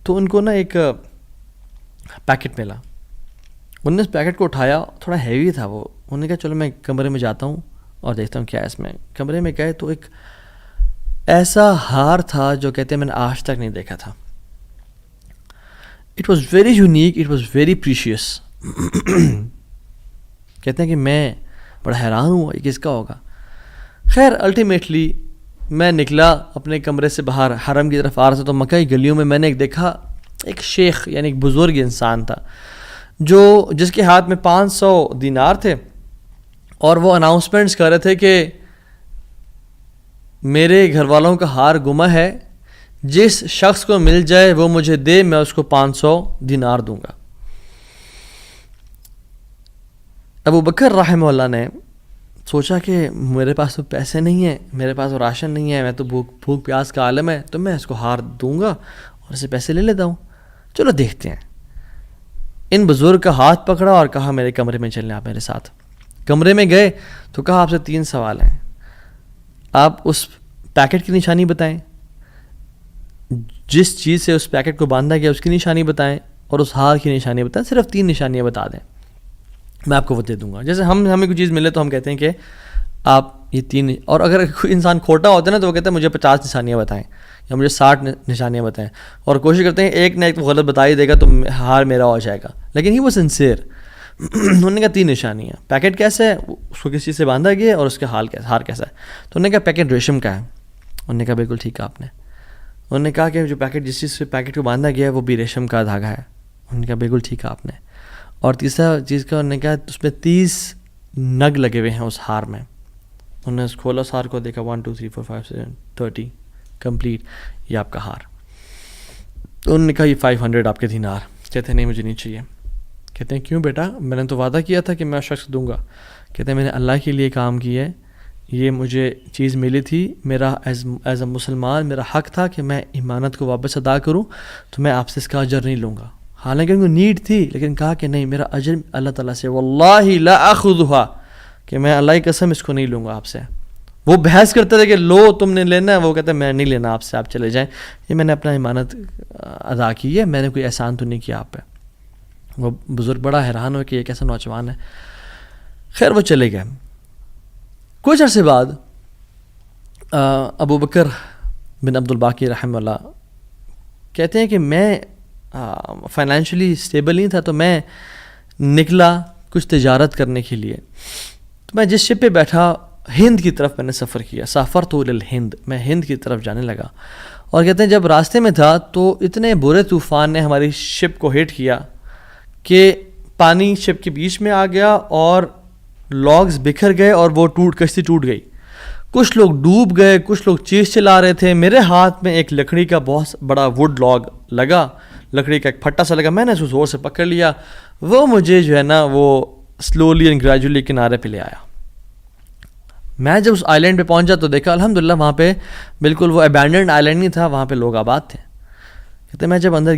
تو ان کو نا ایک پیکٹ ملا. انہوں نے اس پیکٹ کو اٹھایا, تھوڑا ہیوی تھا وہ. انہوں نے کہا چلو میں کمرے میں جاتا ہوں اور دیکھتا ہوں کیا ہے اس میں. کمرے میں گئے تو ایک ایسا ہار تھا جو کہتے ہیں میں نے آج تک نہیں دیکھا تھا. It was very unique, it was very precious. کہتے ہیں کہ میں بڑا حیران ہوں یہ کس کا ہوگا. خیر الٹیمیٹلی میں نکلا اپنے کمرے سے باہر, حرم کی طرف آ رہا تھا, تو مکہ کی گلیوں میں میں نے ایک دیکھا, ایک شیخ یعنی ایک بزرگ انسان تھا جس کے ہاتھ میں 500 دینار تھے, اور وہ اناؤنسمنٹس کر رہے تھے کہ میرے گھر والوں کا ہار گما ہے, جس شخص کو مل جائے وہ مجھے دے, میں اس کو 500 دینار دوں گا. ابو بکر رحمہ اللہ نے سوچا کہ میرے پاس تو پیسے نہیں ہیں, میرے پاس تو راشن نہیں ہے, میں تو بھوک پیاس کا عالم ہے, تو میں اس کو ہار دوں گا اور اسے پیسے لے لیتا ہوں. چلو دیکھتے ہیں. ان بزرگ کا ہاتھ پکڑا اور کہا میرے کمرے میں چلیں آپ میرے ساتھ. کمرے میں گئے تو کہا آپ سے 3 سوال ہیں, آپ اس پیکٹ کی نشانی بتائیں, جس چیز سے اس پیکٹ کو باندھا گیا اس کی نشانی بتائیں, اور اس ہار کی نشانی بتائیں. صرف 3 نشانیاں بتا دیں, میں آپ کو وہ دے دوں گا. جیسے ہمیں کوئی چیز ملے تو ہم کہتے ہیں کہ آپ یہ 3, اور اگر کوئی انسان کھوٹا ہوتا ہے نا تو وہ کہتا ہے مجھے 50 نشانیاں بتائیں یا مجھے 60 نشانیاں بتائیں, اور کوشش کرتے ہیں ایک نہ ایک تو غلط بتا ہی دے گا تو ہار میرا ہو جائے گا. لیکن ہی وہ سنسیئر. انہوں نے کہا 3 نشانیاں. پیکٹ کیسا ہے, اس کو کس چیز سے باندھا گیا ہے, اور اس کا ہار کیسا ہے. تو انہوں نے کہا پیکٹ ریشم کا ہے. انہوں نے کہا بالکل ٹھیک ہے آپ نے. انہوں نے کہا کہ جو پیکٹ جس چیز سے پیکٹ کو باندھا گیا ہے وہ بھی ریشم کا دھاگا ہے. انہوں نے کہا بالکل ٹھیک ہے آپ نے. اور تیسرا چیز کا انہوں نے کہا اس میں 30 نگ لگے ہوئے ہیں اس ہار میں. انہوں نے کھولا اس ہار کو, دیکھا 1 2 3 4 5 6 30 کمپلیٹ, یہ آپ کا ہار. تو انہوں نے کہا یہ 500 آپ کے دینار. کہتے ہیں نہیں مجھے نہیں چاہیے. کہتے ہیں کیوں بیٹا, میں نے تو وعدہ کیا تھا کہ میں شخص دوں گا. کہتے ہیں میں نے اللہ کے لیے کام کیا ہے, یہ مجھے چیز ملی تھی, میرا ایز اے مسلمان میرا حق تھا کہ میں امانت کو واپس ادا کروں, تو میں آپ سے اس کا اجر نہیں لوں گا. حالانکہ ان کو نیڈ تھی, لیکن کہا کہ نہیں میرا اجر اللہ تعالیٰ سے, واللہ لا اخذھا, کہ میں اللہ کی قسم اس کو نہیں لوں گا آپ سے. وہ بحث کرتے تھے کہ لو تم نے لینا ہے, وہ کہتے ہیں میں نہیں لینا آپ سے, آپ چلے جائیں, یہ میں نے اپنا امانت ادا کی ہے, میں نے کوئی احسان تو نہیں کیا آپ پہ. وہ بزرگ بڑا حیران ہو کہ یہ کیسا نوجوان ہے. خیر وہ چلے گئے. کچھ عرصے بعد ابو بکر بن عبد الباقی رحمہ اللہ کہتے ہیں کہ میں فائنینشلی اسٹیبل نہیں تھا, تو میں نکلا کچھ تجارت کرنے کے لیے. تو میں جس شپ پہ بیٹھا, ہند کی طرف میں نے سفر کیا, سافرت الی الہند, میں ہند کی طرف جانے لگا. اور کہتے ہیں جب راستے میں تھا تو اتنے برے طوفان نے ہماری شپ کو ہٹ کیا کہ پانی شپ کے بیچ میں آ گیا اور لاگز بکھر گئے اور وہ کشتی ٹوٹ گئی. کچھ لوگ ڈوب گئے, کچھ لوگ چیز چلا رہے تھے. میرے ہاتھ میں ایک لکڑی کا بہت بڑا ووڈ لاگ لگا, لکڑی کا ایک پھٹا سا لگا, میں نے اس کو زور سے پکڑ لیا. وہ مجھے جو ہے نا وہ سلولی اینڈ گریجولی کنارے پہ لے آیا. میں جب اس آئی لینڈ پہ پہنچا تو دیکھا الحمدللہ وہاں پہ بالکل وہ ابینڈنڈ آئی لینڈ نہیں تھا, وہاں پہ لوگ آباد تھے. کہتے میں جب اندر